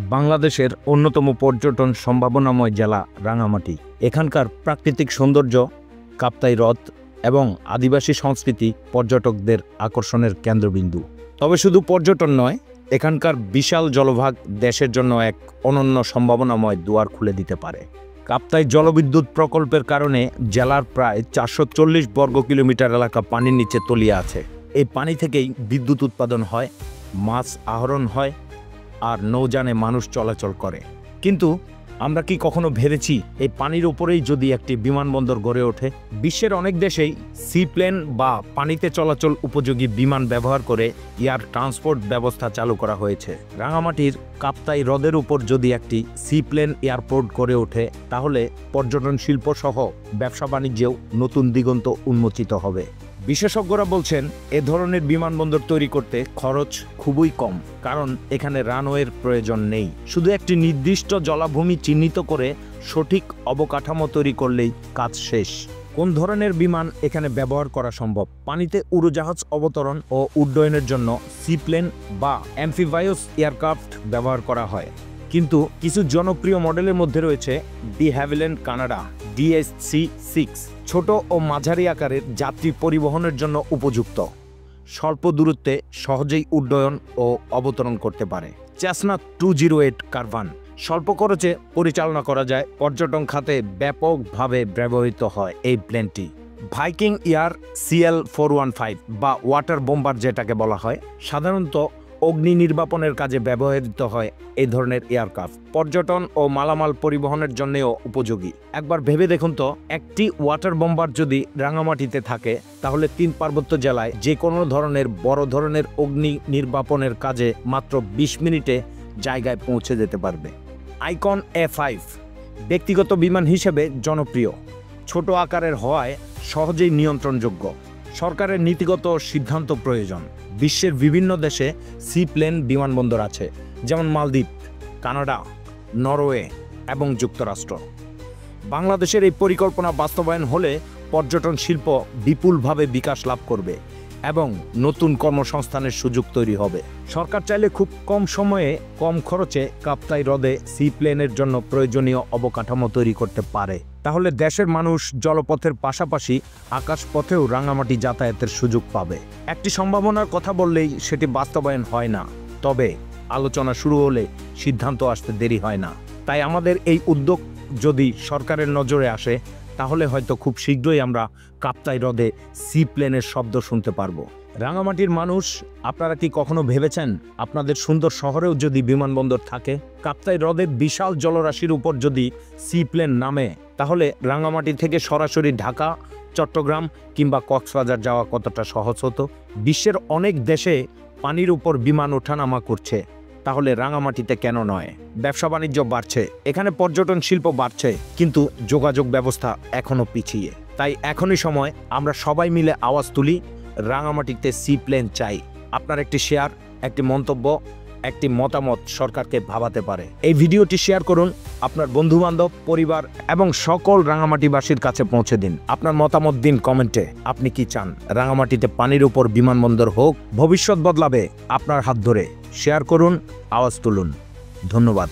বাংলাদেশের অন্যতম পর্যটন সম্ভাবনাময় জেলা রাঙামাটি। এখানকার প্রাকৃতিক সৌন্দর্য, কাপ্তাই হ্রদ এবং আদিবাসী সংস্কৃতি পর্যটকদের আকর্ষণের কেন্দ্রবিন্দু। তবে শুধু পর্যটন নয়, এখানকার বিশাল জলভাগ দেশের জন্য এক অনন্য সম্ভাবনাময় দুয়ার খুলে দিতে পারে। কাপ্তাই জলবিদ্যুৎ প্রকল্পের কারণে জেলার প্রায় 440 বর্গ কিলোমিটার এলাকা পানির নিচে তলিয়ে আছে। এই পানি থেকেই বিদ্যুৎ উৎপাদন হয়, মাছ আহরণ হয় আর নৌযানে মানুষ চলাচল করে। কিন্তু আমরা কি কখনো ভেবেছি এই পানির উপরেই যদি একটি বিমানবন্দর গড়ে ওঠে? বিশ্বের অনেক দেশেই সিপ্লেন বা পানিতে চলাচল উপযোগী বিমান ব্যবহার করে এয়ার ট্রান্সপোর্ট ব্যবস্থা চালু করা হয়েছে। রাঙামাটির কাপ্তাই হ্রদের উপর যদি একটি সিপ্লেন এয়ারপোর্ট গড়ে ওঠে, তাহলে পর্যটন শিল্প সহ ব্যবসা বাণিজ্যেও নতুন দিগন্ত উন্মোচিত হবে। বিশেষজ্ঞরা বলছেন, এ ধরনের বিমানবন্দর তৈরি করতে খরচ খুবই কম, কারণ এখানে রানওয়ের প্রয়োজন নেই। শুধু একটি নির্দিষ্ট জলাভূমি চিহ্নিত করে সঠিক অবকাঠামো তৈরি করলেই কাজ শেষ। কোন ধরনের বিমান এখানে ব্যবহার করা সম্ভব? পানিতে উড়োজাহাজ অবতরণ ও উড্ডয়নের জন্য সিপ্লেন বা অ্যাম্ফিবায়াস এয়ারক্রাফট ব্যবহার করা হয়। কিন্তু কিছু জনপ্রিয় মডেলের মধ্যে রয়েছে ডি হ্যাভিল্যান্ড কানাডা DHC-6, ছোট ও মাঝারি আকারের যাত্রী পরিবহনের জন্য উপযুক্ত, স্বল্প দূরত্বে সহজেই উড্ডয়ন ও অবতরণ করতে পারে। চেসনা 208 কারভান, স্বল্প খরচে পরিচালনা করা যায়, পর্যটন খাতে ব্যাপকভাবে ব্যবহৃত হয় এই প্লেনটি। ভাইকিং এয়ার CL-415 বা ওয়াটার বোম্বার যেটাকে বলা হয়, সাধারণত অগ্নি নির্বাপনের কাজে ব্যবহৃত হয় এই ধরনের এয়ারক্রাফট। পর্যটন ও মালামাল পরিবহনের জন্যও উপযোগী। একবার ভেবে দেখুন তো, একটি ওয়াটার বোম্বার যদি রাঙামাটিতে থাকে, তাহলে 3 পার্বত্য জেলায় যে কোনো ধরনের বড় ধরনের অগ্নি নির্বাপনের কাজে মাত্র 20 মিনিটে জায়গায় পৌঁছে যেতে পারবে। আইকন A5 ব্যক্তিগত বিমান হিসেবে জনপ্রিয়, ছোট আকারের হওয়ায় সহজেই নিয়ন্ত্রণযোগ্য। সরকারের নীতিগত সিদ্ধান্ত প্রয়োজন। বিশ্বের বিভিন্ন দেশে সিপ্লেন বিমানবন্দর আছে, যেমন মালদ্বীপ, কানাডা, নরওয়ে এবং যুক্তরাষ্ট্র। বাংলাদেশের এই পরিকল্পনা বাস্তবায়ন হলে পর্যটন শিল্প বিপুলভাবে বিকাশ লাভ করবে এবং নতুন কর্মসংস্থানের সুযোগ তৈরি হবে। সরকার চাইলে খুব কম সময়ে, কম খরচে কাপ্তাই হ্রদে সিপ্লেনের জন্য প্রয়োজনীয় অবকাঠামো তৈরি করতে পারে। তাহলে দেশের মানুষ জলপথের পাশাপাশি আকাশপথেও রাঙামাটি যাতায়াতের সুযোগ পাবে। একটি সম্ভাবনার কথা বললেই সেটি বাস্তবায়ন হয় না, তবে আলোচনা শুরু হলে সিদ্ধান্ত আসতে দেরি হয় না। তাই আমাদের এই উদ্যোগ যদি সরকারের নজরে আসে, তাহলে হয়তো খুব শীঘ্রই আমরা কাপ্তাই হ্রদে সিপ্লেনের শব্দ শুনতে পারবো। রাঙামাটির মানুষ, আপনারা কি কখনো ভেবেছেন আপনাদের সুন্দর শহরেও যদি বিমানবন্দর থাকে? কাপ্তাই হ্রদের বিশাল জলরাশির উপর যদি সিপ্লেন নামে, তাহলে রাঙামাটি থেকে সরাসরি ঢাকা, চট্টগ্রাম কিংবা কক্সবাজার যাওয়া কতটা সহজ হতো। বিশ্বের অনেক দেশে পানির উপর বিমান ওঠানামা করছে, তাহলে রাঙামাটিতে কেন নয়? ব্যবসা বাণিজ্য বাড়ছে, এখানে পর্যটন শিল্প বাড়ছে, কিন্তু যোগাযোগ ব্যবস্থা এখনো পিছিয়ে। তাই এখনই সময় আমরা সবাই মিলে আওয়াজ তুলি, রাঙামাটিতে সিপ্লেন চাই। আপনার একটি শেয়ার, একটি মন্তব্য, একটি মতামত সরকারকে ভাবাতে পারে। এই ভিডিওটি শেয়ার করুন, আপনার বন্ধুবান্ধব, পরিবার এবং সকল রাঙামাটিবাসীর কাছে পৌঁছে দিন। আপনার মতামত দিন কমেন্টে। আপনি কি চান রাঙামাটিতে পানির উপর বিমানবন্দর হোক? ভবিষ্যৎ বদলাবে আপনার হাত ধরে। শেয়ার করুন, আওয়াজ তুলুন। ধন্যবাদ।